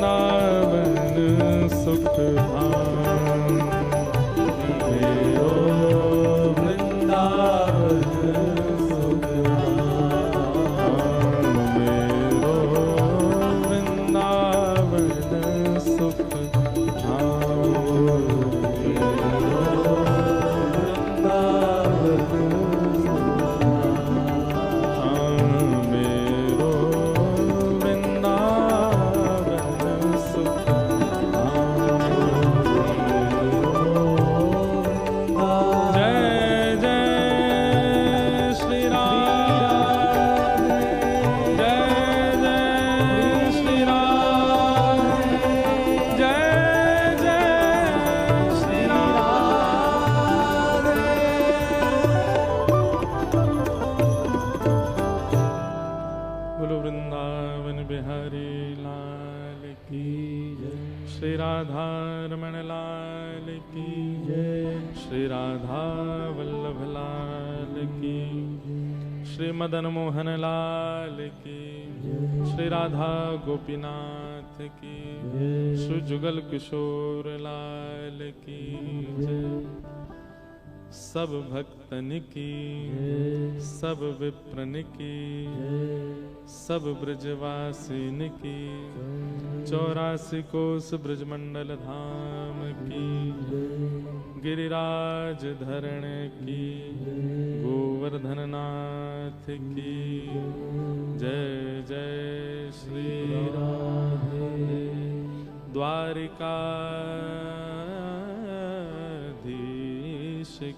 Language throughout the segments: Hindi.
वृंदावन सुख धाम, मेरो वृंदावन सुख धाम, मेरो वृंदावन सुख धाम, रमण लाल की जय, श्री राधा वल्लभ लाल की, श्री मदन मोहन लाल की, श्री राधा गोपीनाथ की, श्री जुगल किशोर लाल की जय। सब भक्तन की, सब विप्रन की, सब ब्रजवासिन की, 84 कोस ब्रजमंडल धाम की, गिरिराज धरण की, गोवर्धन नाथ की जय जय श्री राधे। द्वारिकाधीश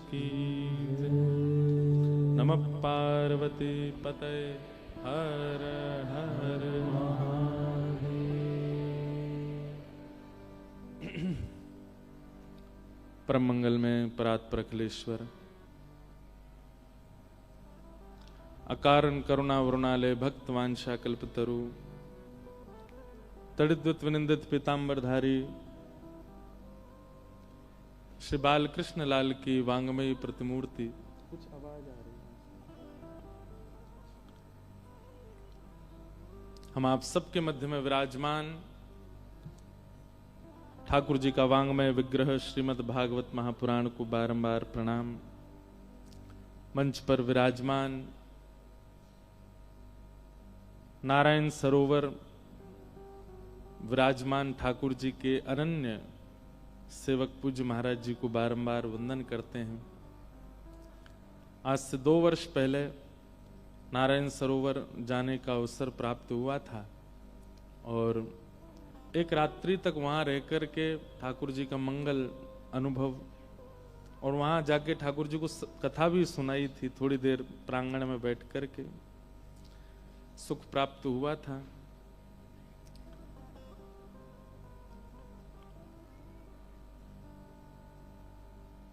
की नमः पार्वती पते हर हर महादेव। परम मंगल में परात्पर अखिलेश्वर, अकारण करुणा वरुणालय भक्त वांछा कल्पतरु, तड़िद्वत विनिंदित पीतांबरधारी श्री बालकृष्ण लाल की वांगमयी प्रतिमूर्ति। कुछ आवाज आ रही है। हम आप सबके मध्य में विराजमान ठाकुर जी का वांगमय विग्रह श्रीमद् भागवत महापुराण को बारंबार प्रणाम। मंच पर विराजमान नारायण सरोवर विराजमान ठाकुर जी के अनन्य सेवक पूज्य महाराज जी को बारंबार वंदन करते हैं। आज से 2 वर्ष पहले नारायण सरोवर जाने का अवसर प्राप्त हुआ था और एक रात्रि तक वहां रह कर के ठाकुर जी का मंगल अनुभव और वहां जाके ठाकुर जी को कथा भी सुनाई थी। थोड़ी देर प्रांगण में बैठ कर के सुख प्राप्त हुआ था।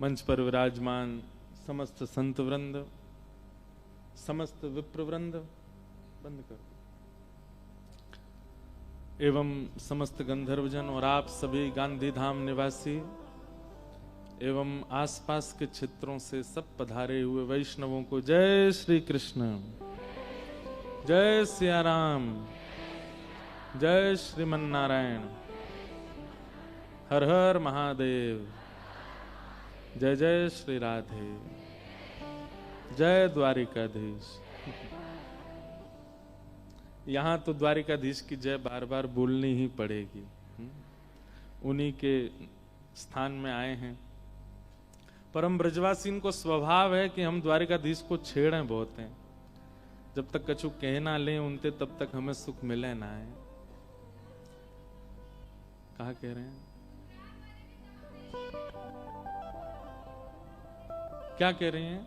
मंच पर विराजमान समस्त संत वृंद, समस्त विप्र वृंद बंद कर एवं समस्त गंधर्वजन और आप सभी गांधी धाम निवासी एवं आसपास के क्षेत्रों से सब पधारे हुए वैष्णवों को जय श्री कृष्ण, जय सिया राम, जय श्रीमन नारायण, हर हर महादेव, जय जय श्री राधे, जय द्वारिकाधीश। यहां तो द्वारिकाधीश की जय बार बार बोलनी ही पड़ेगी। उन्हीं के स्थान में आए हैं। परम ब्रजवासी को स्वभाव है कि हम द्वारिकाधीश को छेड़ें बहुत हैं। जब तक कछु कह ना लें उनते तब तक हमें सुख मिले ना है। कहा कह रहे हैं? क्या कह रही हैं?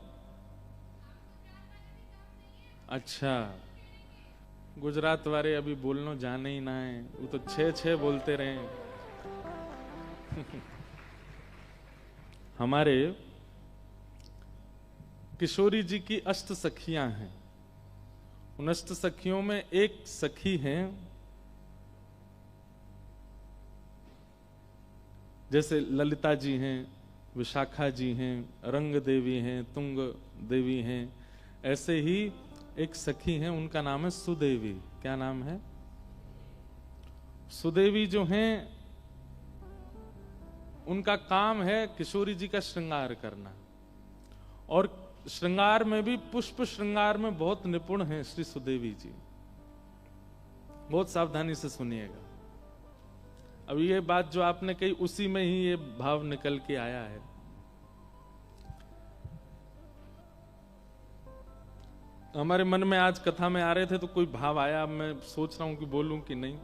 अच्छा, गुजरात वाले अभी बोलना जाने ही ना है, वो तो 6 बोलते रहे। हमारे किशोरी जी की अष्ट सखियां हैं। उन अष्ट सखियों में एक सखी है, जैसे ललिता जी हैं, विशाखा जी हैं, रंग देवी हैं, तुंग देवी हैं। ऐसे ही एक सखी हैं, उनका नाम है सुदेवी। क्या नाम है? सुदेवी जो हैं उनका काम है किशोरी जी का श्रृंगार करना, और श्रृंगार में भी पुष्प श्रृंगार में बहुत निपुण हैं श्री सुदेवी जी। बहुत सावधानी से सुनिएगा। अब ये बात जो आपने कही उसी में ही ये भाव निकल के आया है। हमारे मन में आज कथा में आ रहे थे तो कोई भाव आया, मैं सोच रहा हूं कि बोलूं कि नहीं।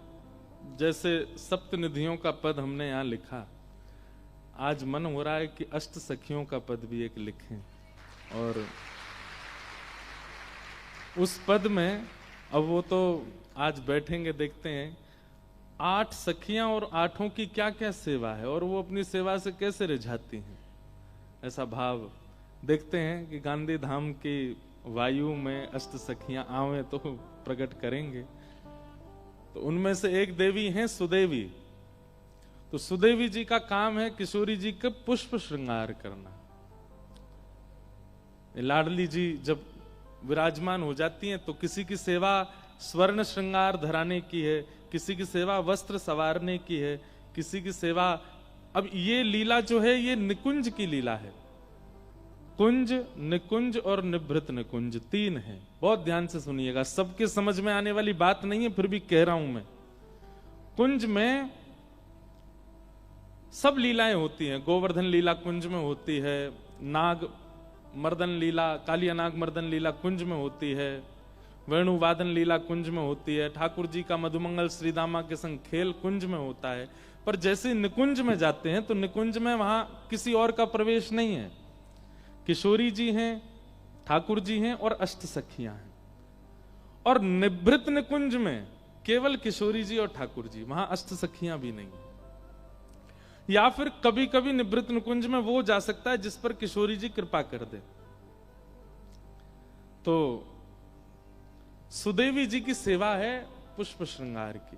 जैसे सप्तनिधियों का पद हमने यहां लिखा, आज मन हो रहा है कि अष्ट सखियों का पद भी एक लिखें, और उस पद में अब वो तो आज बैठेंगे देखते हैं 8 सखियां और 8 की क्या क्या सेवा है और वो अपनी सेवा से कैसे रिझाती हैं, ऐसा भाव देखते हैं कि गांधी धाम की वायु में अष्ट सखियां आवे तो प्रकट करेंगे। तो उनमें से एक देवी हैं सुदेवी। तो सुदेवी जी का काम है किशोरी जी का पुष्प श्रृंगार करना। लाडली जी जब विराजमान हो जाती हैं तो किसी की सेवा स्वर्ण श्रृंगार धराने की है, किसी की सेवा वस्त्र सवारने की है, किसी की सेवा, अब ये लीला जो है ये निकुंज की लीला है। कुंज, निकुंज और निभृत निकुंज 3 है। बहुत ध्यान से सुनिएगा, सबके समझ में आने वाली बात नहीं है, फिर भी कह रहा हूं मैं। कुंज में सब लीलाएं होती हैं। गोवर्धन लीला कुंज में होती है, नाग मर्दन लीला, कालिया नाग मर्दन लीला कुंज में होती है, वेणुवादन लीला कुंज में होती है, ठाकुर जी का मधुमंगल श्रीदामा के संग खेल कुंज में होता है। पर जैसे निकुंज में जाते हैं तो निकुंज में वहां किसी और का प्रवेश नहीं है। किशोरी जी हैं, ठाकुर जी हैं और अष्ट सखियां हैं। और निभृत निकुंज में केवल किशोरी जी और ठाकुर जी, वहां अष्ट सखियां भी नहीं। या फिर कभी कभी निभृत निकुंज में वो जा सकता है जिस पर किशोरी जी कृपा कर दे। तो सुदेवी जी की सेवा है पुष्प श्रृंगार की,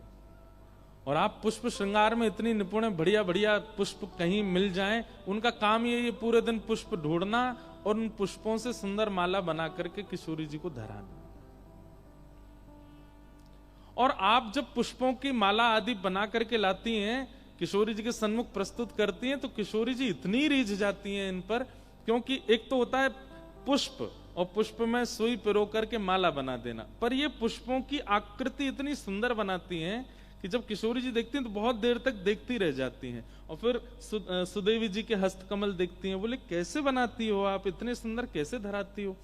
और आप पुष्प श्रृंगार में इतनी निपुण है, बढ़िया बढ़िया पुष्प कहीं मिल जाएं, उनका काम ये पूरे दिन पुष्प ढूंढना और उन पुष्पों से सुंदर माला बना करके किशोरी जी को धराना। और आप जब पुष्पों की माला आदि बना करके लाती हैं, किशोरी जी के सन्मुख प्रस्तुत करती हैं, तो किशोरी जी इतनी रीझ जाती हैं इन पर, क्योंकि एक तो होता है पुष्प और पुष्प में सुई पिरो करके माला बना देना, पर ये पुष्पों की आकृति इतनी सुंदर बनाती हैं कि जब किशोरी जी देखती हैं तो बहुत देर तक देखती रह जाती हैं। और फिर सुदेवी जी के हस्तकमल देखती हैं, बोले कैसे बनाती हो आप, इतने सुंदर कैसे धराती हो।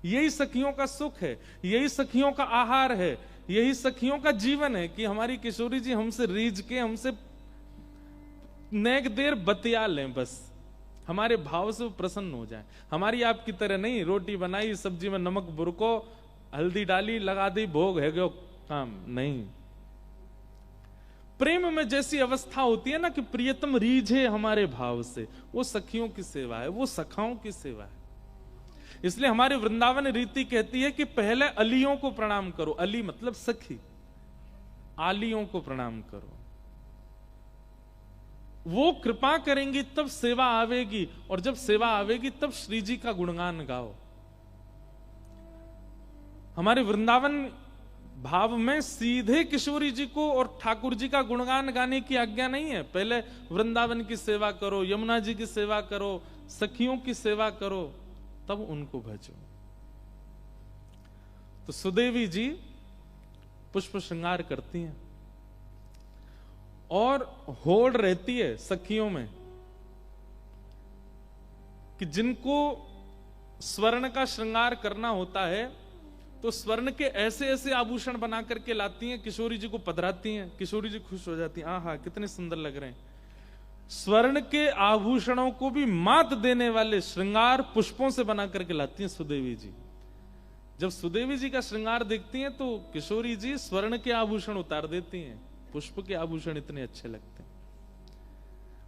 यही सखियों का सुख है, यही सखियों का आहार है, यही सखियों का जीवन है कि हमारी किशोरी जी हमसे रीझ के, हमसे नेक देर बतिया लें, बस हमारे भाव से वो प्रसन्न हो जाए। हमारी आपकी तरह नहीं, रोटी बनाई, सब्जी में नमक बुरको, हल्दी डाली, लगा दी, भोग है गयो काम नहीं। प्रेम में जैसी अवस्था होती है ना कि प्रियतम रीझे हमारे भाव से, वो सखियों की सेवा है, वो सखाओं की सेवा है। इसलिए हमारे वृंदावन रीति कहती है कि पहले अलियों को प्रणाम करो। अली मतलब सखी, आलियों को प्रणाम करो, वो कृपा करेंगी तब सेवा आवेगी, और जब सेवा आवेगी तब श्री जी का गुणगान गाओ। हमारे वृंदावन भाव में सीधे किशोरी जी को और ठाकुर जी का गुणगान गाने की आज्ञा नहीं है। पहले वृंदावन की सेवा करो, यमुना जी की सेवा करो, सखियों की सेवा करो, तब उनको भजो। तो सुदेवी जी पुष्प श्रृंगार करती हैं और होड़ रहती है सखियों में कि जिनको स्वर्ण का श्रृंगार करना होता है तो स्वर्ण के ऐसे ऐसे आभूषण बना करके लाती हैं, किशोरी जी को पधराती हैं, किशोरी जी खुश हो जाती हैं, आहा कितने सुंदर लग रहे हैं। स्वर्ण के आभूषणों को भी मात देने वाले श्रृंगार पुष्पों से बना करके लाती हैं सुदेवी जी। जब सुदेवी जी का श्रृंगार देखती हैं तो किशोरी जी स्वर्ण के आभूषण उतार देती हैं, पुष्प के आभूषण इतने अच्छे लगते हैं।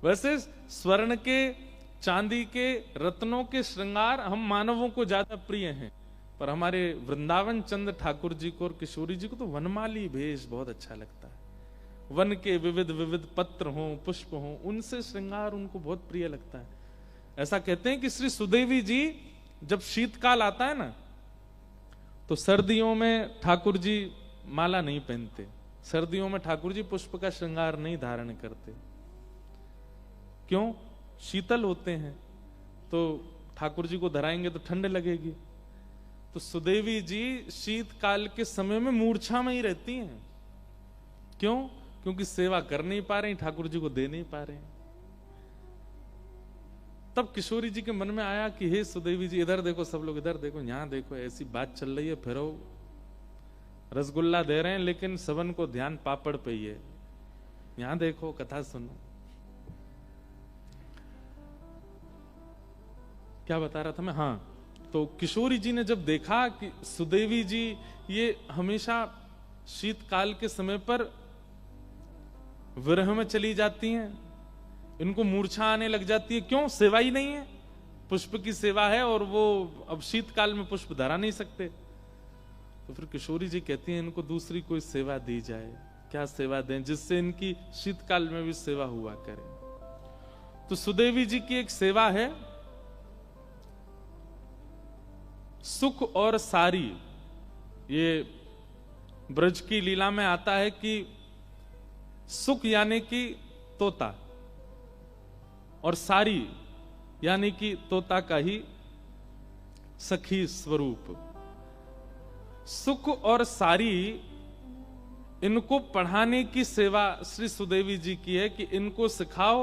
वैसे स्वर्ण के, चांदी के, रत्नों के श्रृंगार हम मानवों को ज्यादा प्रिय हैं, पर हमारे वृंदावन चंद ठाकुर जी को और किशोरी जी को तो वनमाली भेष बहुत अच्छा लगता है। वन के विविध विविध पत्र हों, पुष्प हों, उनसे श्रृंगार उनको बहुत प्रिय लगता है। ऐसा कहते हैं कि श्री सुदेवी जी जब शीतकाल आता है ना, तो सर्दियों में ठाकुर जी माला नहीं पहनते, सर्दियों में ठाकुर जी पुष्प का श्रृंगार नहीं धारण करते। क्यों? शीतल होते हैं, तो ठाकुर जी को धराएंगे तो ठंड लगेगी। तो सुदेवी जी शीतकाल के समय में मूर्छा में ही रहती हैं। क्यों? क्योंकि सेवा कर नहीं पा रही, ठाकुर जी को दे नहीं पा रहे। तब किशोरी जी के मन में आया कि हे सुदेवी जी, इधर देखो, सब लोग इधर देखो, यहां देखो, ऐसी बात चल रही है, फिरो रसगुल्ला दे रहे हैं लेकिन सबन को ध्यान पापड़ पे ही है, यहां देखो, कथा सुनो। क्या बता रहा था मैं? हाँ, तो किशोरी जी ने जब देखा कि सुदेवी जी ये हमेशा शीतकाल के समय पर विरह में चली जाती हैं, इनको मूर्छा आने लग जाती है। क्यों? सेवा ही नहीं है, पुष्प की सेवा है और वो अब शीतकाल में पुष्प धरा नहीं सकते। तो फिर किशोरी जी कहती हैं इनको दूसरी कोई सेवा दी जाए। क्या सेवा दें जिससे इनकी शीतकाल में भी सेवा हुआ करे? तो सुदेवी जी की एक सेवा है सुख और सारी। ये ब्रज की लीला में आता है कि सुख यानी कि तोता और सारी यानी कि तोता का ही सखी स्वरूप। सुख और सारी इनको पढ़ाने की सेवा श्री सुदेवी जी की है कि इनको सिखाओ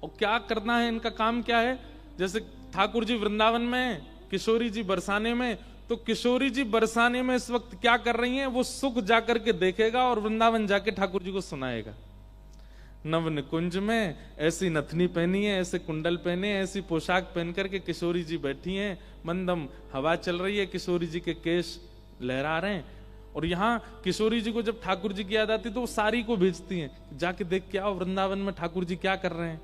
और क्या करना है, इनका काम क्या है। जैसे ठाकुर जी वृंदावन में, किशोरी जी बरसाने में, तो किशोरी जी बरसाने में इस वक्त क्या कर रही हैं, वो सुख जाकर के देखेगा और वृंदावन जाके ठाकुर जी को सुनाएगा। नव निकुंज में ऐसी नथनी पहनी है, ऐसे कुंडल पहने, ऐसी पोशाक पहन करके किशोरी जी बैठी हैं, मंदम हवा चल रही है, किशोरी जी के केश लहरा रहे हैं। और यहाँ किशोरी जी को जब ठाकुर जी की याद आती तो वो सारी को भेजती हैं, जाके देख के आओ वृंदावन में ठाकुर जी क्या कर रहे हैं।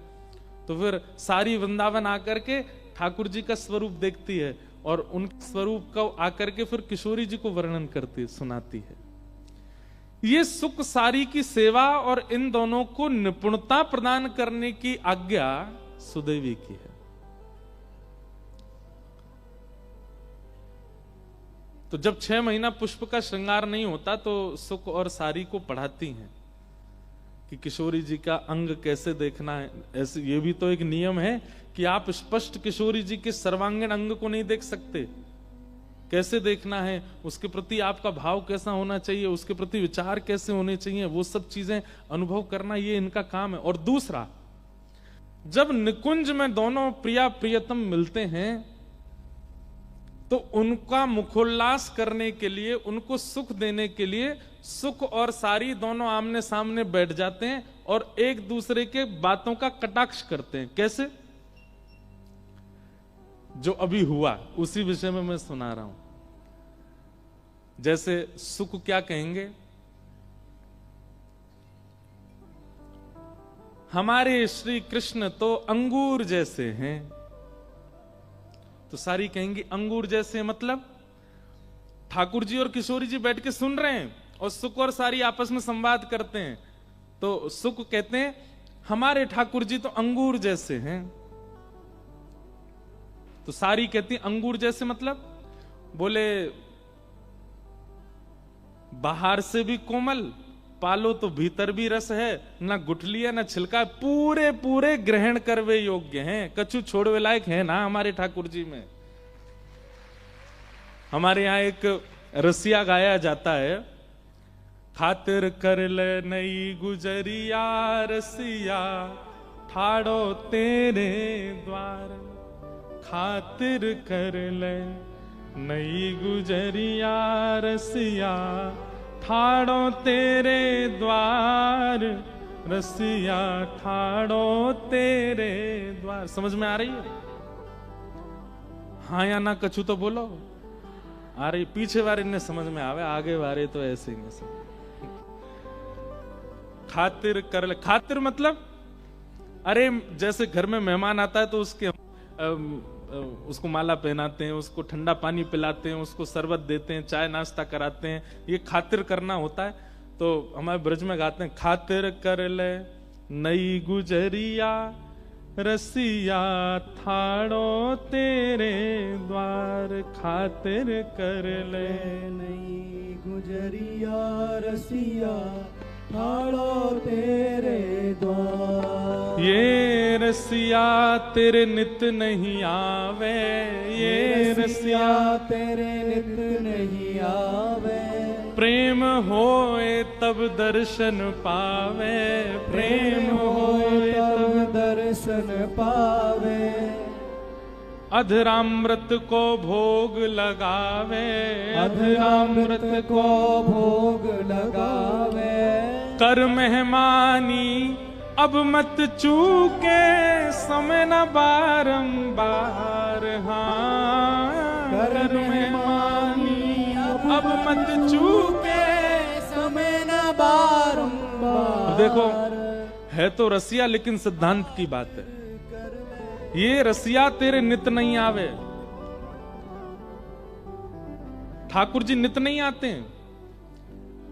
तो फिर सारी वृंदावन आकर के ठाकुर जी का स्वरूप देखती है और उन स्वरूप को आकर के फिर किशोरी जी को वर्णन करती, सुनाती है। ये सुख सारी की सेवा और इन दोनों को निपुणता प्रदान करने की आज्ञा सुदेवी की है। तो जब 6 महीना पुष्प का श्रृंगार नहीं होता तो सुख और सारी को पढ़ाती हैं कि किशोरी जी का अंग कैसे देखना है। ऐसे ये भी तो एक नियम है कि आप स्पष्ट किशोरी जी के सर्वांगीण अंग को नहीं देख सकते। कैसे देखना है, उसके प्रति आपका भाव कैसा होना चाहिए, उसके प्रति विचार कैसे होने चाहिए, वो सब चीजें अनुभव करना ये इनका काम है। और दूसरा, जब निकुंज में दोनों प्रिया प्रियतम मिलते हैं तो उनका मुखोल्लास करने के लिए, उनको सुख देने के लिए सुख और सारी दोनों आमने सामने बैठ जाते हैं और एक दूसरे के बातों का कटाक्ष करते हैं। कैसे? जो अभी हुआ उसी विषय में मैं सुना रहा हूं। जैसे सुख क्या कहेंगे, हमारे श्री कृष्ण तो अंगूर जैसे हैं। तो सारी कहेंगी अंगूर जैसे मतलब ठाकुर जी और किशोरी जी बैठ के सुन रहे हैं और सुख और सारी आपस में संवाद करते हैं। तो सुख कहते हैं हमारे ठाकुर जी तो अंगूर जैसे हैं। तो सारी कहती अंगूर जैसे मतलब, बोले बाहर से भी कोमल, पालो तो भीतर भी रस है, ना गुठली है ना छिलका है, पूरे पूरे ग्रहण करवे योग्य हैं, कछु छोड़वे लायक है ना हमारे ठाकुर जी में। हमारे यहाँ एक रसिया गाया जाता है, खातिर कर ले नई गुजरिया रसिया ठाड़ो तेरे द्वार। खातिर कर ले नई गुजरिया रसिया ठाड़ो तेरे द्वार, रसिया ठाड़ो तेरे द्वार। समझ में आ रही है? हाँ या ना कछु तो बोलो। आ रही? पीछे वाले ने समझ में आवे, आगे वाले तो ऐसे ही नहीं। खातिर कर ले, खातिर मतलब अरे जैसे घर में मेहमान आता है तो उसको माला पहनाते हैं, उसको ठंडा पानी पिलाते हैं, उसको शरबत देते हैं, चाय नाश्ता कराते हैं, ये खातिर करना होता है। तो हमारे ब्रज में गाते हैं, खातिर कर ले नई गुजरिया रसिया ठाड़ो तेरे द्वार। खातिर कर ले नई गुजरिया रसिया ठाड़ो तेरे द्वार। ये रसिया तेरे नित नहीं आवे, ये रसिया तेरे नित नहीं आवे। प्रेम होए तब दर्शन पावे, प्रेम होए तब दर्शन पावे। अधरामृत को भोग लगावे, अधरामृत को भोग लगावे। कर मेहमानी अब मत चूके, समय न बारंबार। हाँ, कर मेहमानी अब मत चूके, समय न बारंबार। देखो है तो रसिया लेकिन सिद्धांत की बात है। ये रसिया तेरे नित नहीं आवे। ठाकुर जी नित नहीं आते हैं।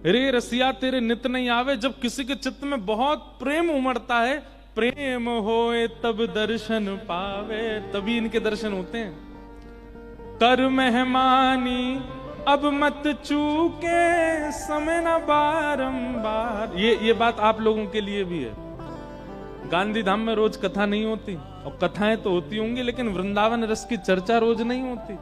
रे रसिया तेरे नित नहीं आवे। जब किसी के चित्त में बहुत प्रेम उमड़ता है, प्रेम होए तब दर्शन पावे, तभी इनके दर्शन होते हैं। कर मेहमानी अब मत चूके, समय न बारंबार। ये बात आप लोगों के लिए भी है। गांधी धाम में रोज कथा नहीं होती, और कथाएं तो होती होंगी, लेकिन वृंदावन रस की चर्चा रोज नहीं होती।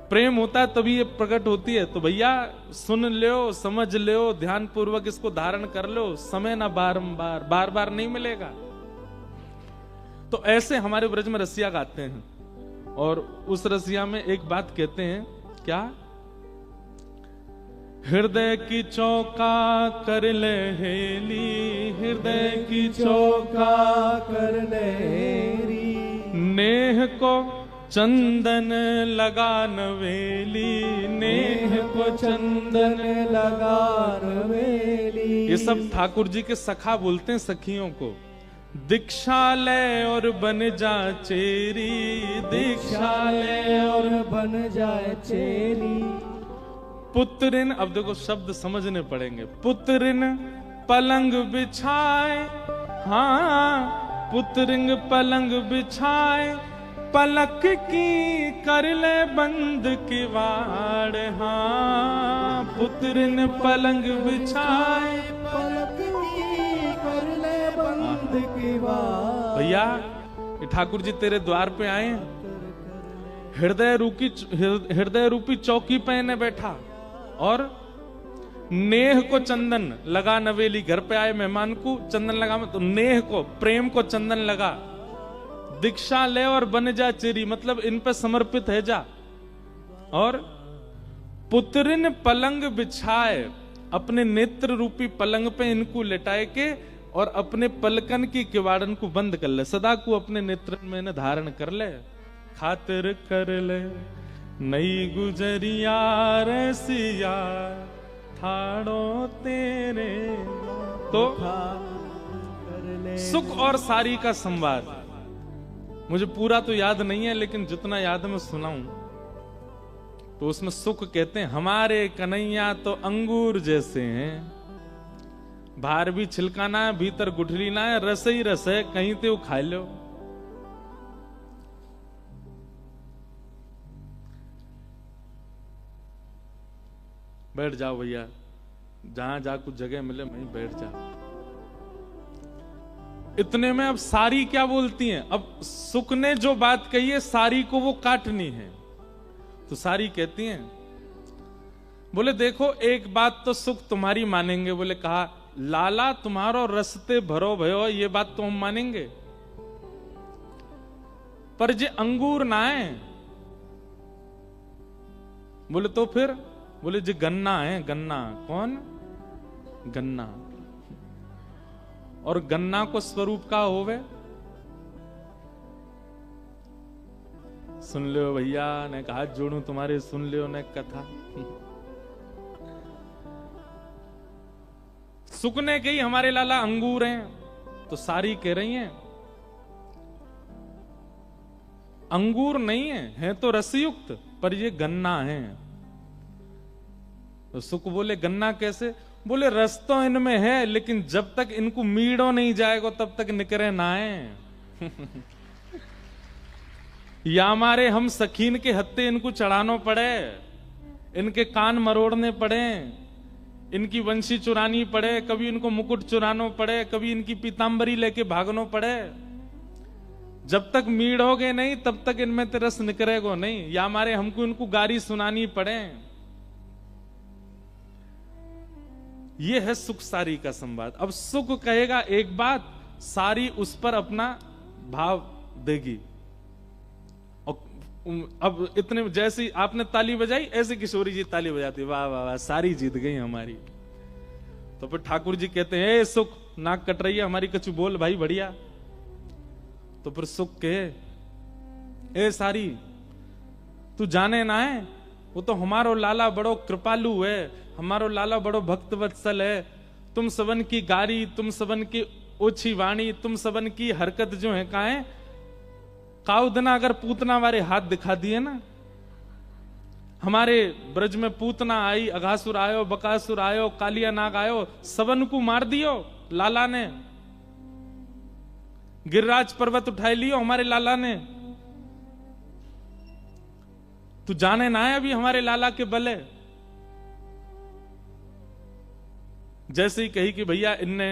प्रेम होता है तभी ये प्रकट होती है। तो भैया सुन लो, समझ लो, ध्यान पूर्वक इसको धारण कर लो। समय ना बारंबार, बार बार नहीं मिलेगा। तो ऐसे हमारे ब्रज में रसिया गाते हैं, और उस रसिया में एक बात कहते हैं, क्या? हृदय की चौका कर ले हेली, हृदय की चौका कर ले हेरी। नेह को चंदन लगा नवेली, नेह को चंदन लगा नवेली। ये सब ठाकुर जी के सखा बोलते हैं सखियों को। दीक्षा ले और बन जा चेरी, दीक्षा ले और बन जाए चेरी। पुत्रिन, अब देखो शब्द समझने पड़ेंगे। पुत्रिन पलंग बिछाए, हाँ पुत्रिन पलंग बिछाए, पलक की कर ले बंद किवाड़। हाँ पुत्रिन पलंग बिछाए, पलक की कर ले बंद किवाड़। भैया ये ठाकुर जी तेरे द्वार पे आए, हृदय रूपी चौकी पे ने बैठा, और नेह को चंदन लगा नवेली। घर पे आए मेहमान को चंदन लगा, तो नेह को, प्रेम को चंदन लगा। दीक्षा ले और बन जा चेरी, मतलब इन पे समर्पित है जा। और पुत्रिन पलंग बिछाए, अपने नेत्र रूपी पलंग पे इनको लेटाए के, और अपने पलकन की किवाड़न को बंद कर ले, सदा को अपने नेत्र में न धारण कर ले। खातिर कर ले नई गुजरिया रसिया, ठाड़ो तेरे। तो सुख और सारी का संवाद, मुझे पूरा तो याद नहीं है, लेकिन जितना याद है मैं सुनाऊं। तो उसमें सुख कहते हैं, हमारे कन्हैया तो अंगूर जैसे हैं, बाहर भी छिलकाना है, भीतर गुठली ना है, रस ही रस है, कहीं तो खा लो। बैठ जाओ भैया, जहां जा कुछ जगह मिले वहीं बैठ जाओ। इतने में अब सारी क्या बोलती हैं? अब सुख ने जो बात कही है सारी को वो काटनी है। तो सारी कहती हैं, बोले देखो एक बात तो सुख तुम्हारी मानेंगे। बोले कहा, लाला तुम्हारो रस्ते भरो भयो, ये बात तो हम मानेंगे, पर जे अंगूर ना है। बोले तो फिर? बोले जी गन्ना है, गन्ना। कौन? गन्ना। और गन्ना को स्वरूप का होवे? सुन लो भैया, ने कहा जोड़ू तुम्हारे, सुन लो ने कथा। सुख ने कही हमारे लाला अंगूर हैं, तो सारी कह रही हैं अंगूर नहीं है तो रसयुक्त, पर ये गन्ना है। तो सुख बोले गन्ना कैसे? बोले रस तो इनमें है, लेकिन जब तक इनको मीड़ो नहीं जाएगा तब तक निकरे ना है। या हमारे हम सखीन के हत्ते इनको चढ़ानो पड़े, इनके कान मरोड़ने पड़े, इनकी वंशी चुरानी पड़े, कभी इनको मुकुट चुरानो पड़े, कभी इनकी पीतांबरी लेके भागनो पड़े, जब तक मीड़ोगे नहीं तब तक इनमें ते रस निकलेगो नहीं, या हमारे हमको इनको गारी सुनानी पड़े। ये है सुख सारी का संवाद। अब सुख कहेगा एक बात, सारी उस पर अपना भाव देगी। और अब इतने, जैसी आपने ताली बजाई ऐसे किशोरी जी ताली बजाती, वाह वाह वाह, सारी जीत गई हमारी। तो फिर ठाकुर जी कहते हैं, ए सुख, नाक कट रही है हमारी, कछु बोल भाई बढ़िया। तो फिर सुख कहे, ए सारी, तू जाने ना है, वो तो हमारो लाला बड़ो कृपालु है, हमारो लाला बड़ो भक्त वत्सल है। तुम सबन की गारी, तुम सबन की ओछी वाणी, तुम सबन की हरकत जो है का है, काउदना अगर पूतना वाले हाथ दिखा दिए ना, हमारे ब्रज में पूतना आई, अघासुर आयो, बकासुर आयो, कालिया नाग आयो, सबन को मार दियो लाला ने। गिरिराज पर्वत उठाए लियो हमारे लाला ने। तू जाने ना है अभी हमारे लाला के बले। जैसे ही कही कि भैया इनने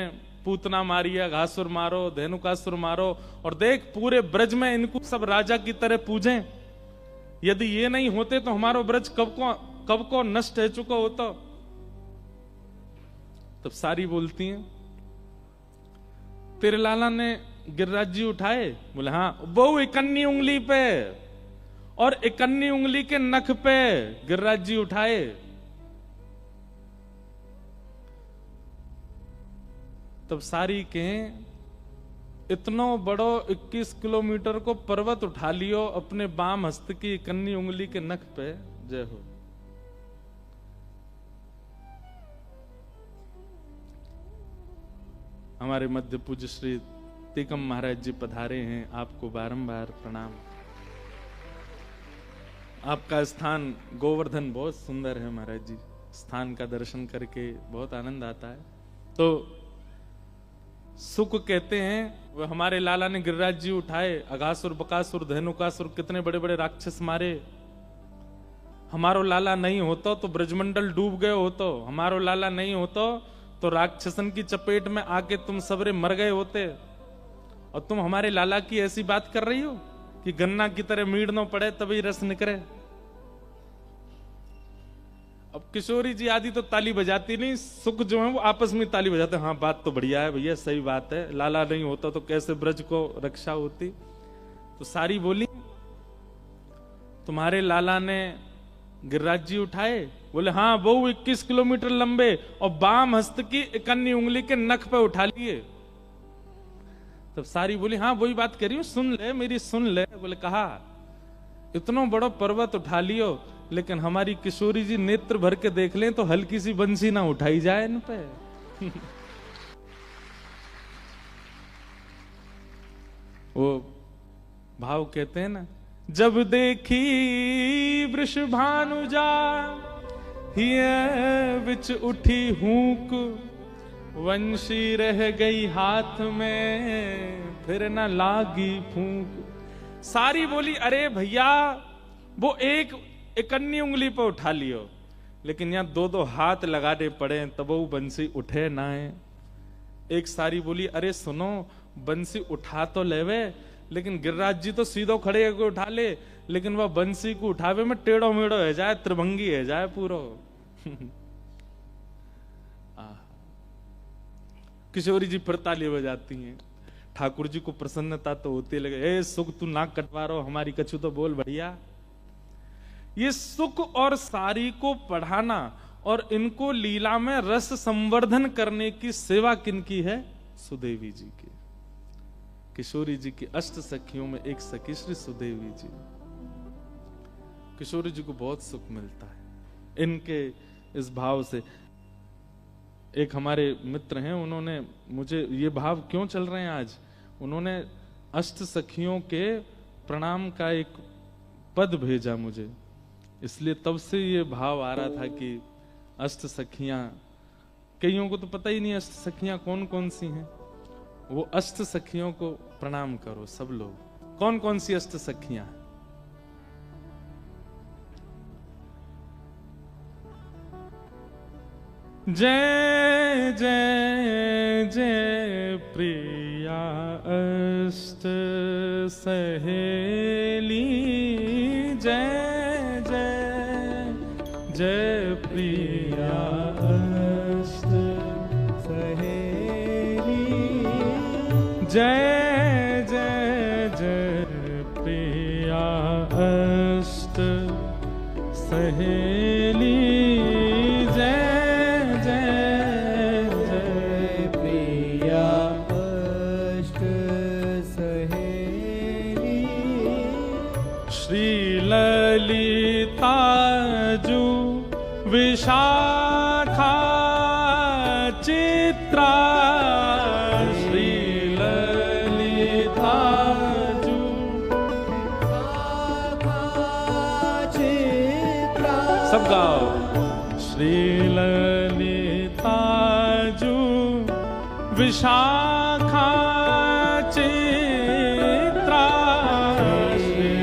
पूतना मारी है, घासुर मारो, धेनुकासुर मारो, और देख पूरे ब्रज में इनको सब राजा की तरह पूजें, यदि ये नहीं होते तो हमारो ब्रज कब को नष्ट हो चुका होता। तब सारी बोलती हैं, तेरे लाला ने गिरिराज जी उठाए? बोले हाँ। वो इकन्नी उंगली पे और इकन्नी उंगली के नख पे गिरिराज जी उठाए। तब सारी के इतनो बड़ो 21 किलोमीटर को पर्वत उठा लियो अपने बाम हस्त की इकन्नी उंगली के नख पे। जय हो। हमारे मध्य पूज्य श्री टीकम महाराज जी पधारे हैं, आपको बारंबार प्रणाम। आपका स्थान गोवर्धन बहुत सुंदर है महाराज जी, स्थान का दर्शन करके बहुत आनंद आता है। तो सुख कहते हैं, वो हमारे लाला ने गिरिराज जी उठाए, अघासुर, बकासुर, धेनुकासुर, कितने बड़े बड़े राक्षस मारे। हमारो लाला नहीं होता तो ब्रजमंडल डूब गए होतो, हमारो लाला नहीं होता तो राक्षसन की चपेट में आके तुम सबरे मर गए होते। और तुम हमारे लाला की ऐसी बात कर रही हो कि गन्ना की तरह मीड़ना पड़े तभी रस निकले। अब किशोरी जी आदि तो ताली बजाती नहीं, सुख जो है वो आपस में ताली बजाते, हाँ बात तो बढ़िया है भैया, सही बात है, लाला नहीं होता तो कैसे ब्रज को रक्षा होती। तो सारी बोली, तुम्हारे लाला ने गिरिराज जी उठाए? बोले हाँ, वो 21 किलोमीटर लंबे और बाम हस्त की इकन्नी उंगली के नख पे उठा लिए। तब सारी बोली हाँ वही बात करी हूं, सुन ले मेरी, सुन ले। बोले कहा, इतना बड़ा पर्वत उठा लियो, लेकिन हमारी किशोरी जी नेत्र भर के देख लें तो हल्की सी बंसी ना उठाई जाए इन पे। वो भाव कहते हैं ना, जब देखी वृषभानुजा हिय विच उठी हूक, वंशी रह गई हाथ में फिर न लागी फूंक। सारी बोली अरे भैया वो एक इकन्नी उंगली पर उठा लियो, लेकिन यहाँ दो दो हाथ लगाने पड़े तब वो बंसी उठे ना है। एक सारी बोली अरे सुनो, बंसी उठा तो लेवे, लेकिन गिरिराज जी तो सीधो खड़े होकर उठा ले, लेकिन वह बंसी को उठावे में टेढ़ो मेढ़ो है जाए, त्रिभंगी है जाए पूरो। किशोरी जी फिर ताली बजाती हैं। ठाकुर जी को प्रसन्नता तो होती लगे, ए सुख तू नाक कटवा रहो हमारी, कछु तो बोल बढ़िया। ये सुख और सारी को पढ़ाना और इनको लीला में रस संवर्धन करने की सेवा किनकी है? सुदेवी जी की। किशोरी जी की अष्ट सखियों में एक सखी श्री सुदेवी जी। किशोरी जी को बहुत सुख मिलता है इनके इस भाव से। एक हमारे मित्र हैं, उन्होंने मुझे ये भाव क्यों चल रहे हैं आज, उन्होंने अष्ट सखियों के प्रणाम का एक पद भेजा मुझे, इसलिए तब से ये भाव आ रहा था कि अष्ट सखियां, कईयों को तो पता ही नहीं अष्ट सखियां कौन कौन सी हैं। वो अष्ट सखियों को प्रणाम करो सब लोग। कौन कौन सी अष्ट सखियां? जय जय जय प्रिया अष्ट सहेली, जय जय जय प्रिया अष्ट सहेली, जय जय जय प्रिया अष्ट सहेली, ललिताजु विशाखा चित्रा, श्री ललिताजु चित्रा, सब गाओ। श्री ललिताजु विशाखा चित्रा, श्री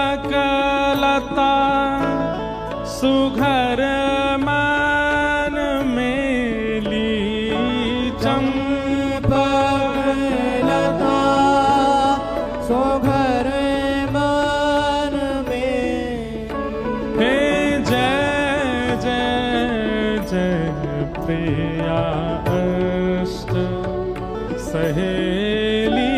चंपकलता सुघर मन मेली, चंपकलता सुघर मन में, हे जय जय जय प्रिया अष्ट सहेली,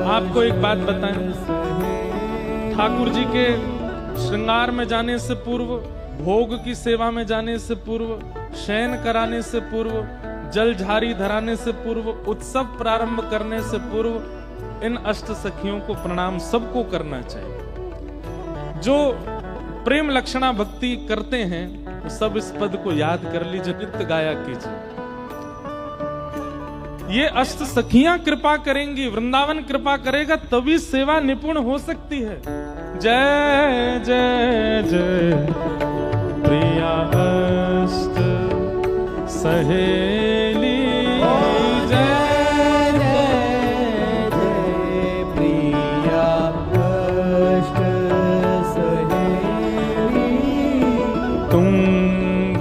आपको एक बात बताएं, ठाकुर जी के श्रृंगार में जाने से पूर्व, भोग की सेवा में जाने से पूर्व, शयन कराने से पूर्व, जल झारी धराने से पूर्व, उत्सव प्रारंभ करने से पूर्व इन अष्ट सखियों को प्रणाम सबको करना चाहिए। जो प्रेम लक्षणा भक्ति करते हैं वो सब इस पद को याद कर लीजिए, नित्य गाया कीजिए। ये अष्ट सखियां कृपा करेंगी, वृंदावन कृपा करेगा, तभी सेवा निपुण हो सकती है। जय जय जय प्रिया अष्ट सहेली, जय जय जय प्रिया अष्ट सहेली, तुंग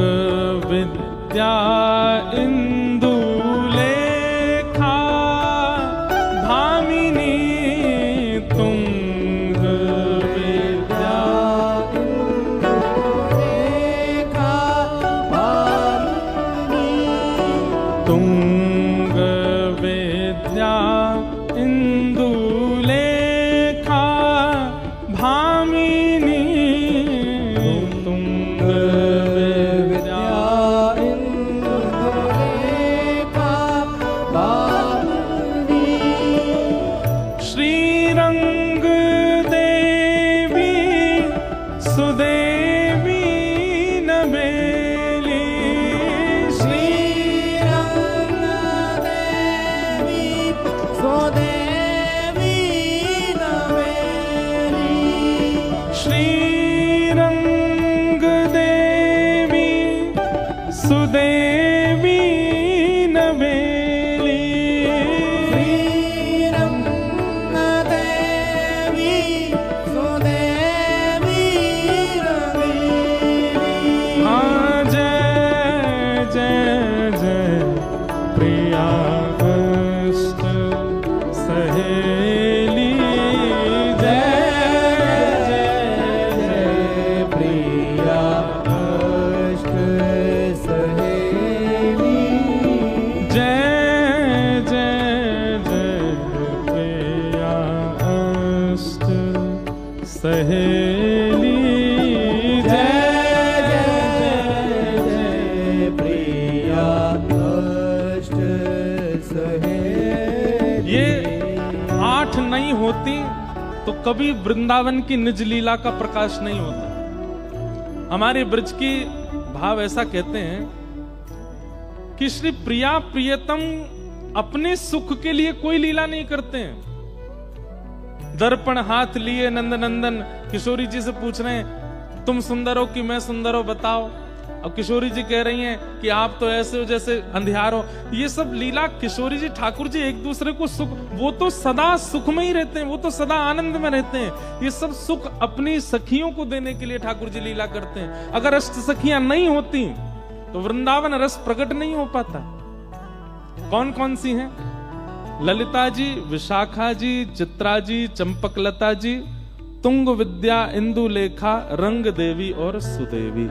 विद्या सहेली, जय जय जय प्रिया अष्ट सहेली। ये 8 नहीं होती तो कभी वृंदावन की निज लीला का प्रकाश नहीं होता। हमारे ब्रज की भाव ऐसा कहते हैं कि श्री प्रिया प्रियतम अपने सुख के लिए कोई लीला नहीं करते हैं। दर्पण हाथ लिए नंद नंदन किशोरी जी से पूछ रहे हैं तुम सुंदर हो कि मैं सुंदर हो बताओ। अब किशोरी जी कह रही हैं कि आप तो ऐसे हो जैसे अंधियार हो। ये सब लीला किशोरी जी ठाकुर जी एक दूसरे को सुख, वो तो सदा सुख में ही रहते हैं, वो तो सदा आनंद में रहते हैं। ये सब सुख अपनी सखियों को देने के लिए ठाकुर जी लीला करते हैं। अगर अष्ट सखियां नहीं होती तो वृंदावन रस प्रकट नहीं हो पाता। कौन कौन सी हैं? ललिता जी, विशाखा जी, चित्रा जी, चंपकलता जी, तुंग विद्या, इंदुलेखा, रंग देवी और सुदेवी।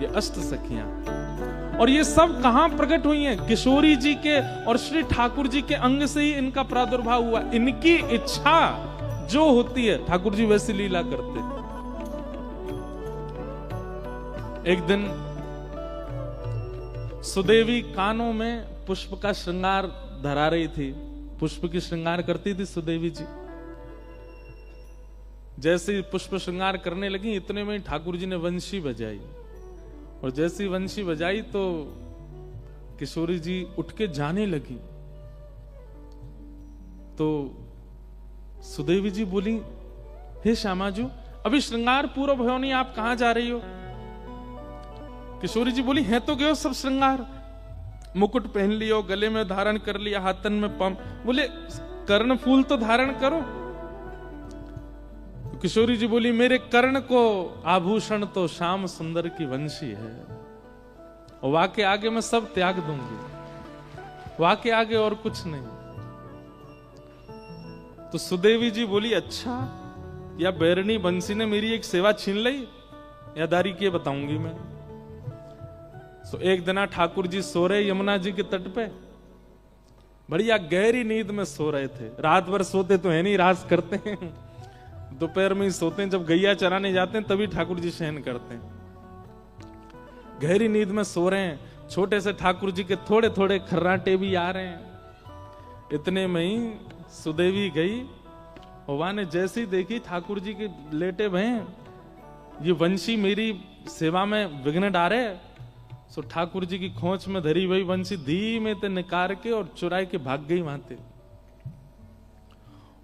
ये अष्ट सखियां, और ये सब कहां प्रकट हुई हैं? किशोरी जी के और श्री ठाकुर जी के अंग से ही इनका प्रादुर्भाव हुआ। इनकी इच्छा जो होती है ठाकुर जी वैसी लीला करते। एक दिन सुदेवी कानों में पुष्प का श्रृंगार धरा रही थी। पुष्प की श्रृंगार करती थी सुदेवी जी। जैसे ही पुष्प श्रृंगार करने लगी इतने में ठाकुर जी ने वंशी बजाई, और जैसी वंशी बजाई तो किशोरी जी उठ के जाने लगी। तो सुदेवी जी बोली, हे श्यामाजू अभी श्रृंगार पूरा भयो नहीं, आप कहां जा रही हो? किशोरी जी बोली, है तो गयो सब श्रृंगार, मुकुट पहन लियो, गले में धारण कर लिया, हाथन में पम। बोले कर्ण फूल तो धारण करो। किशोरी जी बोली, मेरे कर्ण को आभूषण तो श्याम सुंदर की वंशी है, और वाके आगे मैं सब त्याग दूंगी, वाके आगे और कुछ नहीं। तो सुदेवी जी बोली, अच्छा या बैरनी बंसी ने मेरी एक सेवा छीन ली या दारी किए बताऊंगी मैं। तो एक दिन ठाकुर जी सो रहे यमुना जी के तट पे, बढ़िया गहरी नींद में सो रहे थे। रात भर सोते तो है नहीं, रास करते हैं, दोपहर में ही सोते हैं। जब गैया चराने जाते हैं तभी ठाकुर जी शयन करते हैं। गहरी नींद में सो रहे हैं, छोटे से ठाकुर जी के थोड़े थोड़े खर्राटे भी आ रहे हैं। इतने में ही सुदेवी गई, और वहां ने जैसी देखी ठाकुर जी के लेटे भय, ये वंशी मेरी सेवा में विघ्न डारे। सो ठाकुर जी की खोंच में धरी हुई वंशी धीमे ते निकाल के और चुराए के भाग गई वहां ते,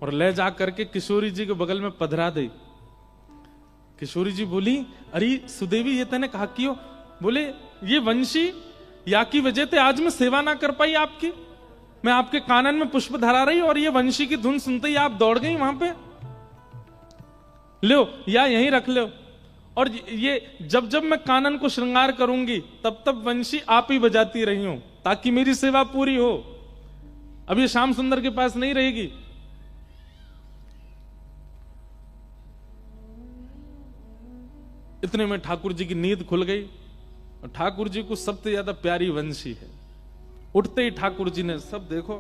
और ले जा करके किशोरी जी के बगल में पधरा दी। किशोरी जी बोली, अरे सुदेवी ये तने कहा क्यों? बोले, ये वंशी या की वजह से आज मैं सेवा ना कर पाई आपकी। मैं आपके कानन में पुष्प धरा रही और ये वंशी की धुन सुनते ही आप दौड़ गई वहां पे। लो या यहीं रख लो, और ये जब जब मैं कानन को श्रृंगार करूंगी तब तब वंशी आप ही बजाती रही हूं, ताकि मेरी सेवा पूरी हो। अब ये श्याम सुंदर के पास नहीं रहेगी। इतने में ठाकुर जी की नींद खुल गई, और ठाकुर जी को सबसे ज्यादा प्यारी वंशी है। उठते ही ठाकुर जी ने, सब देखो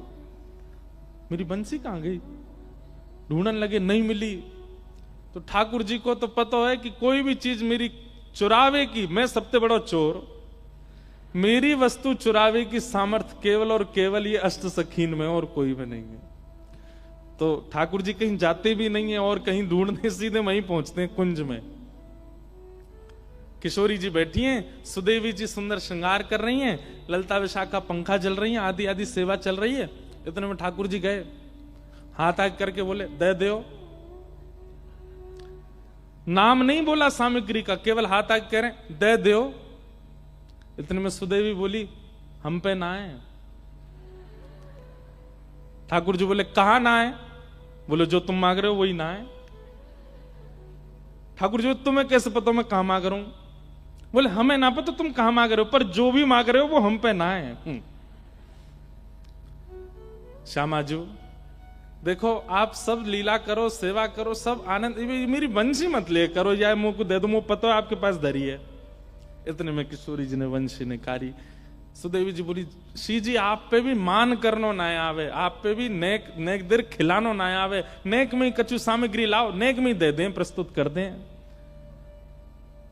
मेरी बंसी कहां गई, ढूंढने लगे, नहीं मिली। तो ठाकुर जी को तो पता है कि कोई भी चीज मेरी चुरावे की, मैं सबसे बड़ा चोर, मेरी वस्तु चुरावे की सामर्थ्य केवल और केवल ये अष्ट सखीन में, और कोई में नहीं है। तो ठाकुर जी कहीं जाते भी नहीं है और कहीं ढूंढने, सीधे वहीं पहुंचते हैं कुंज में। किशोरी जी बैठी हैं, सुदेवी जी सुंदर श्रृंगार कर रही हैं, ललिता विशाखा पंखा जल रही हैं, आदि आदि सेवा चल रही है। इतने में ठाकुर जी गए, हाथ आग करके बोले, दे दो। नाम नहीं बोला सामग्री का, केवल हाथ आग कह रहे, दे दो। इतने में सुदेवी बोली, हम पे ना है। ठाकुर जी बोले, कहां ना है? बोले, जो तुम मांग रहे हो वही ना है। ठाकुर जी, तुम्हें कैसे पता मैं कहां मांग रहा हूं? बोले, हमें ना पता तुम कहां मांग रहे हो, पर जो भी मांग रहे हो वो हम पे ना है। श्यामाजू देखो, आप सब लीला करो, सेवा करो, सब आनंद, मेरी वंशी मत ले करो, या मुंह को दे दो, मुंह पता है आपके पास धरी है। इतने में किशोरी जी ने वंशी निकारी। सुदेवी जी बोली, शी जी आप पे भी मान करनो ना आवे, आप पे भी नेक नेक देर खिलानो ना आवे, नेक में कछु सामग्री लाओ, नेक में दे दें, प्रस्तुत कर दें।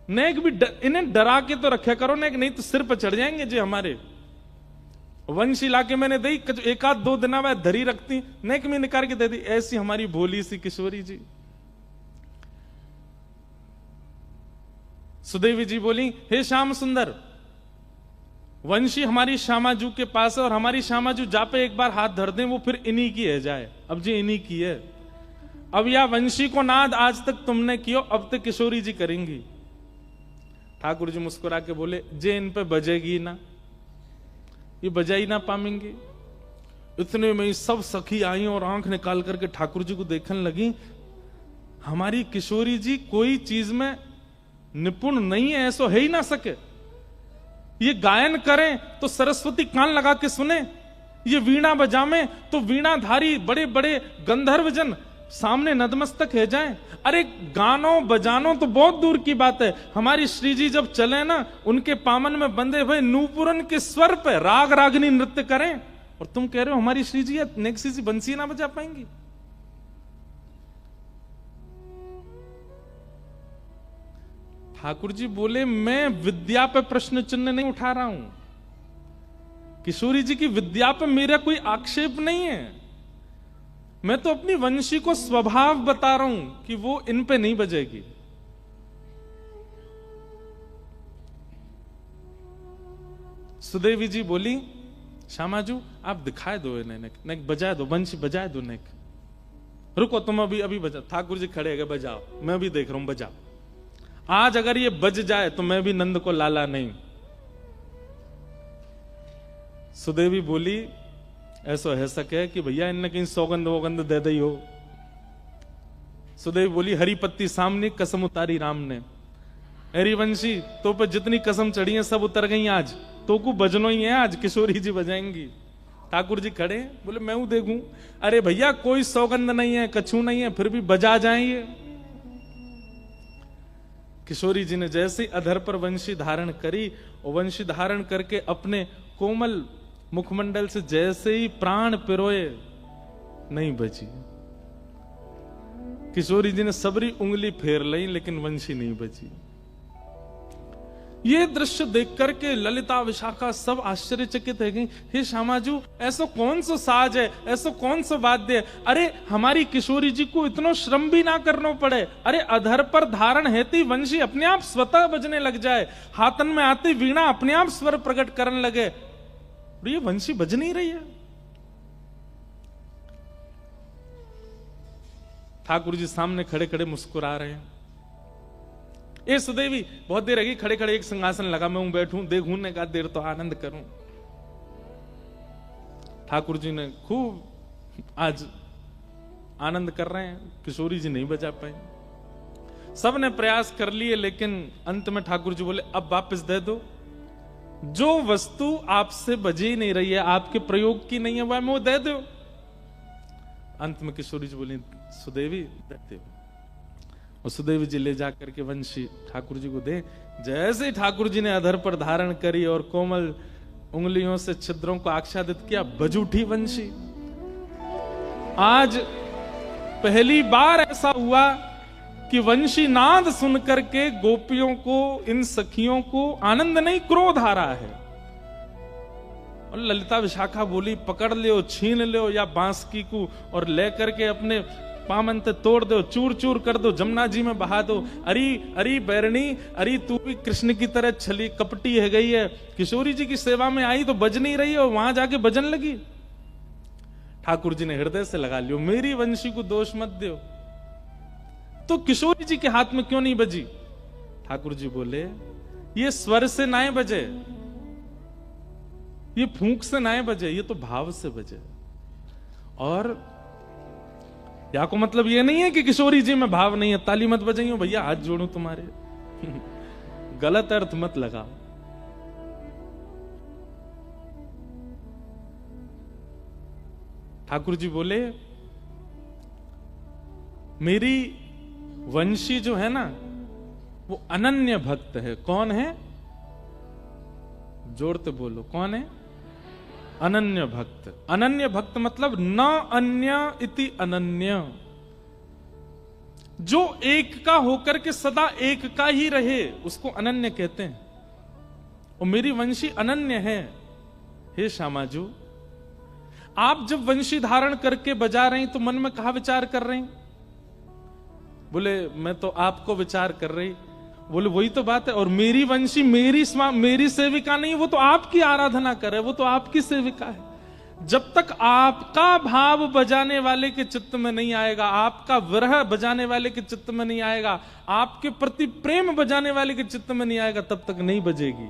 नेक भी इन्हें डरा के तो रखा करो, नेक नहीं तो सिर पर चढ़ जाएंगे जी हमारे। वंशी लाके मैंने दी, एक आध दो दिन में धरी रखती, नेक में निकाल के दे दी। ऐसी हमारी भोली सी किशोरी जी। सुदेवी जी बोली, हे श्याम सुंदर, वंशी हमारी श्यामाजू के पास है और हमारी श्यामाजू जा पे एक बार हाथ धर दें वो फिर इन्हीं की है जाए। अब जी इन्हीं की है। अब या वंशी को नाद आज तक तुमने कियो, अब तक किशोरी जी करेंगी। ठाकुर जी मुस्कुरा के बोले, जे इन पे बजेगी ना, ये बजा ही ना पाएंगे। इतने में सब सखी आई और आंख निकाल करके ठाकुर जी को देखने लगी। हमारी किशोरी जी कोई चीज में निपुण नहीं है, ऐसा है ही ना सके। ये गायन करें तो सरस्वती कान लगा के सुने, ये वीणा बजावे तो वीणाधारी बड़े बड़े गंधर्वजन सामने नतमस्तक है जाएं। अरे गानों बजानों तो बहुत दूर की बात है, हमारी श्री जी जब चले ना, उनके पामन में बंधे हुए नूपुरन के स्वर पे राग रागनी नृत्य करें, और तुम कह रहे हो हमारी श्री जी नेक्सी जी बंसी ना बजा पाएंगी। ठाकुर जी बोले, मैं विद्या पे प्रश्न चिन्ह नहीं उठा रहा हूं, किशोरी जी की विद्या पे मेरा कोई आक्षेप नहीं है, मैं तो अपनी वंशी को स्वभाव बता रहा हूं कि वो इन पे नहीं बजेगी। सुदेवी जी बोली, श्यामाजू आप दिखाए दो इन्हें, नेक बजाए दो, वंशी बजाए दो नेक। रुको तुम अभी बजा। ठाकुर जी खड़े हैं, बजाओ, मैं भी देख रहा हूं, बजाओ। आज अगर ये बज जाए तो मैं भी नंद को लाला नहीं। सुदेवी बोली, ऐसा है सके कि भैया इनने कहीं सौगंध वोगंध दे दी हो। सुदेवी बोली, हरी पत्ती सामने कसम उतारी राम ने। हरी वंशी तो पे जितनी कसम चढ़ी है सब उतर गई आज, तो को बजनो ही है आज, किशोरी जी बजाएंगी। ठाकुर जी खड़े, बोले मैं हूं देखूं। अरे भैया कोई सौगंध नहीं है, कछू नहीं है, फिर भी बजा जाएंगे। किशोरी जी ने जैसे ही अधर पर वंशी धारण करी, और वंशी धारण करके अपने कोमल मुखमंडल से जैसे ही प्राण पिरोए, नहीं बची। किशोरी जी ने सबरी उंगली फेर ली, लेकिन वंशी नहीं बची। ये दृश्य देख करके ललिता विशाखा सब आश्चर्यचकित है गई। हे श्यामाजू, ऐसा कौन सा साज है, ऐसा कौन सा वाद्य है? अरे हमारी किशोरी जी को इतना श्रम भी ना करना पड़े। अरे अधर पर धारण हेती वंशी अपने आप स्वतः बजने लग जाए, हाथन में आती वीणा अपने आप स्वर प्रकट करने लगे। ये वंशी बज नहीं रही है। ठाकुर जी सामने खड़े खड़े मुस्कुरा रहे हैं। ए सुदेवी, बहुत देर रही खड़े खड़े, एक सिंहासन लगा, मैं बैठूं देखूं ने कहा देर तो आनंद करूं। ठाकुर जी ने खूब आज आनंद कर रहे हैं, किशोरी जी नहीं बजा पाए। सब ने प्रयास कर लिए, लेकिन अंत में ठाकुर जी बोले, अब वापस दे दो, जो वस्तु आपसे बजी ही नहीं रही है, आपके प्रयोग की नहीं है, वह वो दे दो। अंत में किशोरी जी बोली, सुदेवी देते हो। और सुदेवी जी ले जाकर के वंशी ठाकुर जी को दे। जैसे ठाकुर जी ने अधर पर धारण करी और कोमल उंगलियों से छिद्रों को आच्छादित किया, बज उठी वंशी। आज पहली बार ऐसा हुआ कि वंशी नाद सुन करके गोपियों को, इन सखियों को आनंद नहीं क्रोध आ रहा है। और ललिता विशाखा बोली, पकड़ ले, छीन ले या बांसुरी को और ले करके अपने पामन ते तोड़ दो, चूर चूर कर दो, जमुना जी में बहा दो। अरे अरे बैरणी, अरे तू भी कृष्ण की तरह छली कपटी है गई है, किशोरी जी की सेवा में आई तो बज नहीं रही है, और वहां जाके बजन लगी। ठाकुर जी ने हृदय से लगा लियो, मेरी वंशी को दोष मत दो, तो किशोरी जी के हाथ में क्यों नहीं बजी? ठाकुर जी बोले, ये स्वर से ना बजे, ये फूंक से ना बजे, ये तो भाव से बजे। और या को मतलब ये नहीं है कि किशोरी जी में भाव नहीं है, ताली मत बजाइयो भैया, हाथ जोड़ू तुम्हारे। गलत अर्थ मत लगाओ। ठाकुर जी बोले, मेरी वंशी जो है ना, वो अनन्य भक्त है। कौन है? जोड़ते बोलो, कौन है? अनन्य भक्त। अनन्य भक्त मतलब न अन्य इति अनन्य, जो एक का होकर के सदा एक का ही रहे, उसको अनन्य कहते हैं। और मेरी वंशी अनन्य है। हे श्यामाजू, आप जब वंशी धारण करके बजा रही तो मन में कहा विचार कर रही? बोले, मैं तो आपको विचार कर रही। बोले वही तो बात है। और मेरी वंशी मेरी सेविका नहीं, वो तो आपकी आराधना करे, वो तो आपकी सेविका है। जब तक आपका भाव बजाने वाले के चित्त में नहीं आएगा, आपका विरह बजाने वाले के चित्त में नहीं आएगा, आपके प्रति प्रेम बजाने वाले के चित्त में नहीं आएगा, तब तक नहीं बजेगी।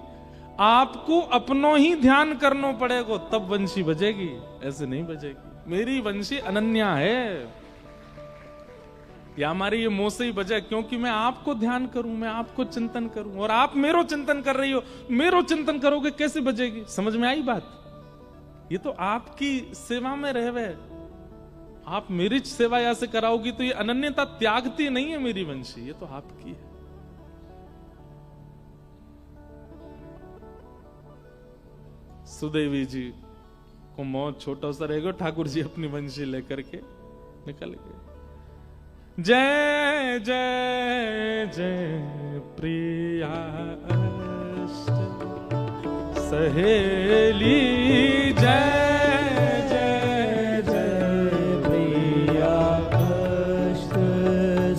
आपको अपनों ही ध्यान करना पड़ेगा, तब वंशी बजेगी, ऐसे नहीं बजेगी। मेरी वंशी अनन्या है, या हमारी ये मुंह से ही बजा क्योंकि मैं आपको ध्यान करूं, मैं आपको चिंतन करूं, और आप मेरो चिंतन कर रही हो, मेरो चिंतन करोगे, कैसे बजेगी? समझ में आई बात? ये तो आपकी सेवा में रहवे, आप मेरी सेवा या से कराओगी तो ये अनन्यता त्यागती नहीं है मेरी वंशी, ये तो आपकी है। सुदेवी जी को मौत छोटा सा रहेगा, ठाकुर जी अपनी वंशी लेकर के निकल गए। जय जय जय प्रिया सहेली, जय जय जय प्रिया अष्ट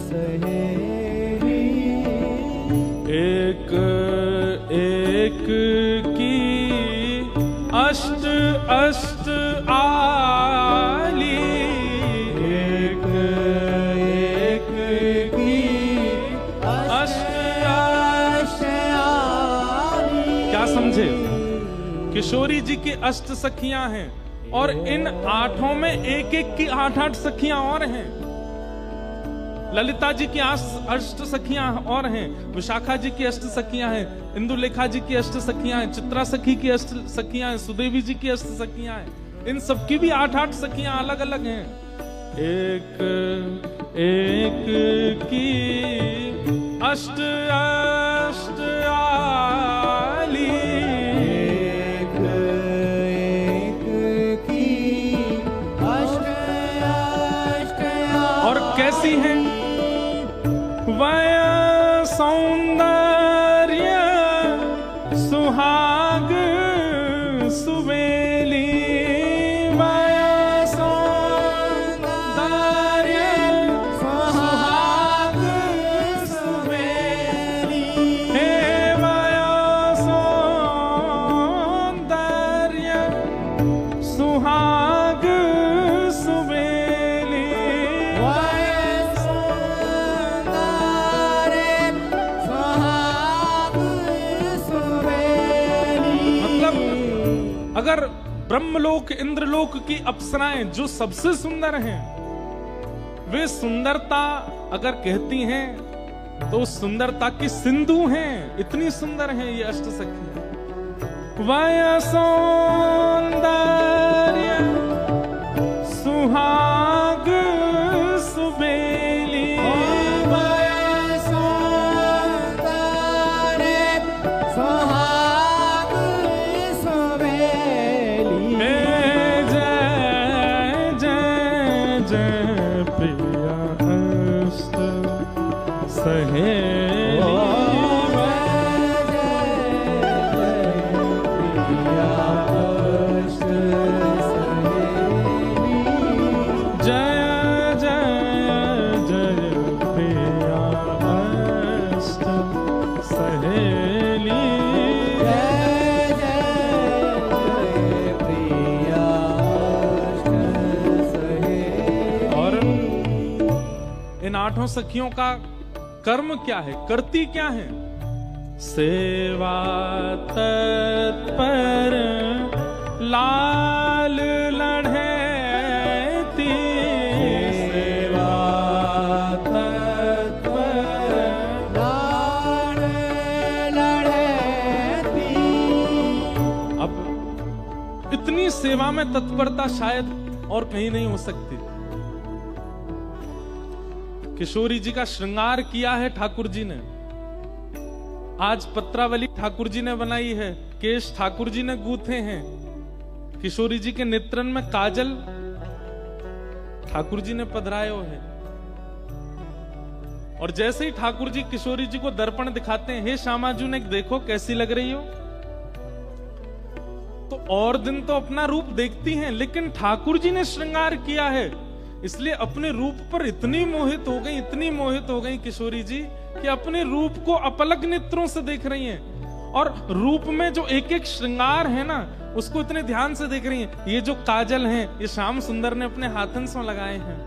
सहेली, एक एक की अष्ट अष्ट आली, एक एक की अष्ट अष्ट आली। क्या समझे? किशोरी जी की अष्ट सखियां हैं, और इन आठों में एक एक की 8-8 सखियां और हैं। ललिता जी की अष्ट सखियां और हैं, विशाखा जी की अष्ट सखियां हैं, इंदुलेखा जी की अष्ट सखियां हैं, चित्रा सखी की अष्ट सखियां हैं, सुदेवी जी की अष्ट सखियां हैं। इन सबकी भी 8-8 सखियां अलग अलग हैं। एक एक की अष्ट अष्ट आली, एक एक की अष्ट अष्ट आली। और कैसी हैं? वय सौंदर्य सुहाग सुवेली, वय सौंदर्य सुहाग सुवेली, हे वय सौंदर्य सुहाग सुवेली। अगर ब्रह्मलोक इंद्रलोक की अप्सराएं जो सबसे सुंदर हैं, वे सुंदरता अगर कहती हैं तो सुंदरता की सिंधु हैं, इतनी सुंदर हैं ये अष्ट सखी। वय सौंदर्य सुहाग सुबेली, वय सौंदर्य सुहाग सुवेली। जय जय जय प्रिया अष्ट सहेली, इन 8 सखियों का कर्म क्या है, करती क्या है? सेवा तत्पर लाल लढ़ेती, सेवा तत्पर लाल लढ़ेती। अब इतनी सेवा में तत्परता शायद और कहीं नहीं हो सकती। किशोरी जी का श्रृंगार किया है ठाकुर जी ने, आज पत्रावली ठाकुर जी ने बनाई है, केश ठाकुर जी ने गूंथे हैं, किशोरी जी के नेत्रन में काजल ठाकुर जी ने पधरायो है। और जैसे ही ठाकुर जी किशोरी जी को दर्पण दिखाते हैं, हे श्यामाजू ने देखो कैसी लग रही हो, तो और दिन तो अपना रूप देखती हैं, लेकिन ठाकुर जी ने श्रृंगार किया है इसलिए अपने रूप पर इतनी मोहित हो गई किशोरी जी कि अपने रूप को अपलक नेत्रों से देख रही हैं, और रूप में जो एक एक श्रृंगार है ना उसको इतने ध्यान से देख रही हैं। ये जो काजल हैं ये श्याम सुंदर ने अपने हाथन से लगाए हैं,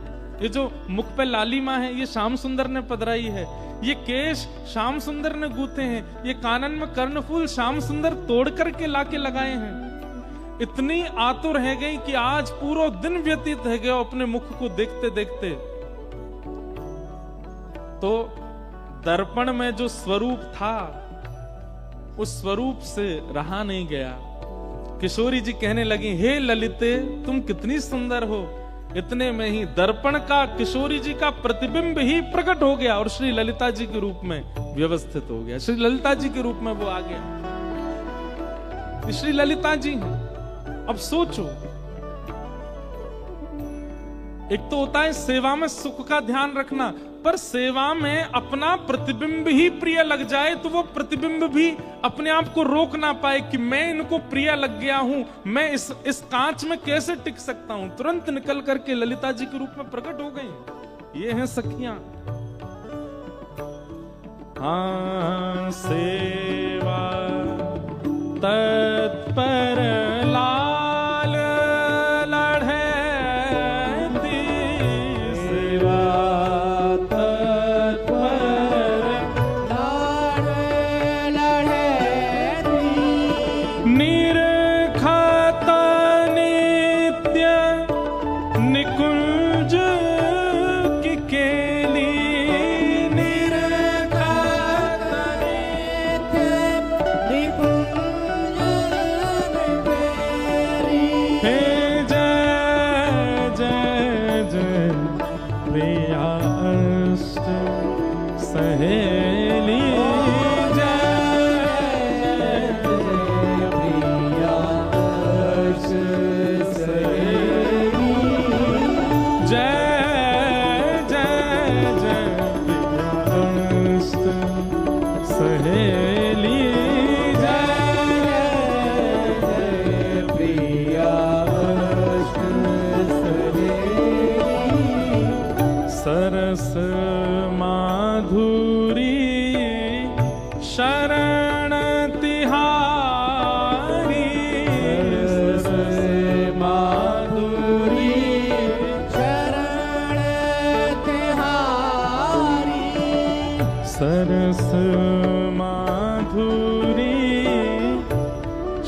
ये जो मुख पे लालिमा है ये श्याम सुंदर ने पधराई है, ये केश श्याम सुंदर ने गूथे हैं, ये कानन में कर्णफूल श्याम सुंदर तोड़ करके लाके लगाए हैं। इतनी आतुर है गई कि आज पूरा दिन व्यतीत है गया अपने मुख को देखते देखते। तो दर्पण में जो स्वरूप था उस स्वरूप से रहा नहीं गया। किशोरी जी कहने लगी, हे ललिते तुम कितनी सुंदर हो। इतने में ही दर्पण का किशोरी जी का प्रतिबिंब ही प्रकट हो गया और श्री ललिता जी के रूप में व्यवस्थित हो गया। श्री ललिता जी के रूप में वो आ गया। श्री ललिता जी हैं। अब सोचो, एक तो होता है सेवा में सुख का ध्यान रखना, पर सेवा में अपना प्रतिबिंब ही प्रिय लग जाए तो वो प्रतिबिंब भी अपने आप को रोक ना पाए कि मैं इनको प्रिय लग गया हूं, मैं इस कांच में कैसे टिक सकता हूं। तुरंत निकल करके ललिता जी के रूप में प्रकट हो गई। ये हैं सखियां। हाँ सेवा तत्पर लाल लढ़े दी, सेवा तत्पर लाल लढ़े दी, निरखत नित्य निकुंज की केली, निरखत नित्य निकुंज हे जय जय जय प्रिया अष्ट सहेली, जय प्रिया अष्ट सहेली, जय जय जय प्रिया अष्ट सहेली, जय प्रिया अष्ट सहेली, सरस माधुरी शरण तिहारी, सरस माधुरी शरण तिहारी, सरस माधुरी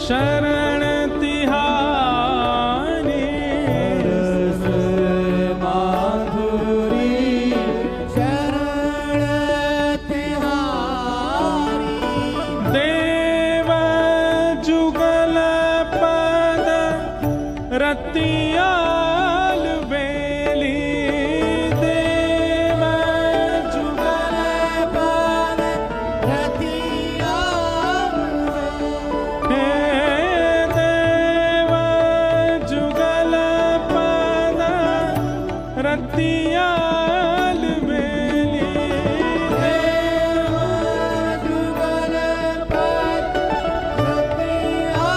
शरण तिहारी, सरस माधुरी शरण तिहारी, देव जुगल पद रतियाल बेली, देव जुगल पद रतिया हे देव जुगल पद रतियाल बेली, जुगल पद रतिया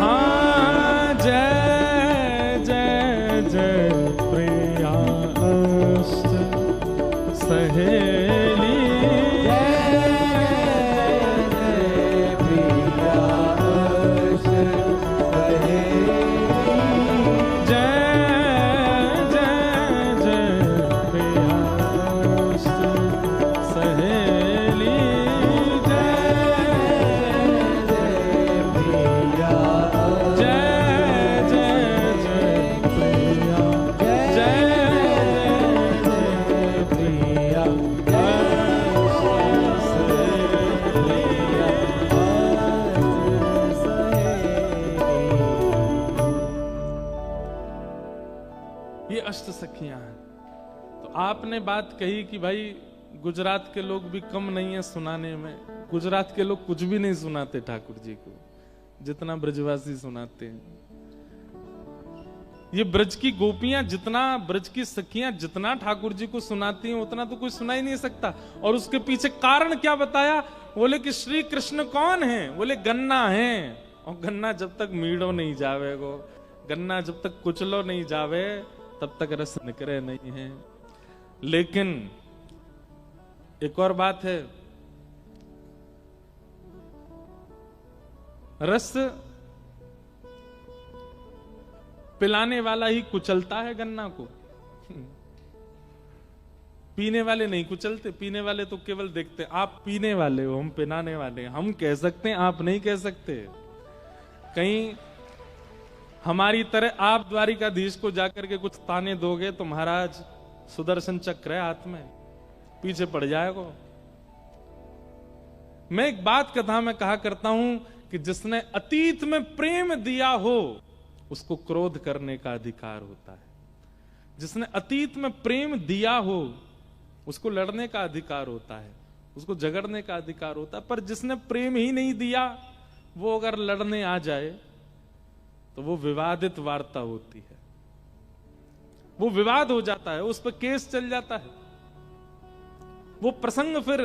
हाँ जय जय जय प्रिया अष्ट सहेली, जय जय जय प्रिया अष्ट सहेली, जय जय जय प्रिया, जय जय प्रिया ये अष्ट सखियां हैं। तो आपने बात कही कि भाई गुजरात के लोग भी कम नहीं है सुनाने में। गुजरात के लोग कुछ भी नहीं सुनाते ठाकुर जी को जितना ब्रजवासी सुनाते हैं। ये ब्रज की गोपियां जितना, ब्रज की सखियां जितना ठाकुर जी को सुनाती हैं उतना तो कोई सुना ही नहीं सकता। और उसके पीछे कारण क्या बताया? बोले कि श्री कृष्ण कौन है? बोले गन्ना है, और गन्ना जब तक मीड़ो नहीं जावेगो गन्ना जब तक कुचलो नहीं जावे तब तक रस निकले नहीं है। लेकिन एक और बात है, रस पिलाने वाला ही कुचलता है गन्ना को, पीने वाले नहीं कुचलते। पीने वाले तो केवल देखते, आप पीने वाले हो, हम पिलाने वाले। हम कह सकते हैं, आप नहीं कह सकते। कहीं हमारी तरह आप द्वारिकाधीश को जाकर के कुछ ताने दोगे तो महाराज सुदर्शन चक्र है हाथ में, पीछे पड़ जाएगा। मैं एक बात कथा में कहा करता हूं कि जिसने अतीत में प्रेम दिया हो उसको क्रोध करने का अधिकार होता है। जिसने अतीत में प्रेम दिया हो उसको लड़ने का अधिकार होता है, उसको झगड़ने का अधिकार होता है। पर जिसने प्रेम ही नहीं दिया वो अगर लड़ने आ जाए तो वो विवादित वार्ता होती है, वो विवाद हो जाता है, उस पर केस चल जाता है, वो प्रसंग फिर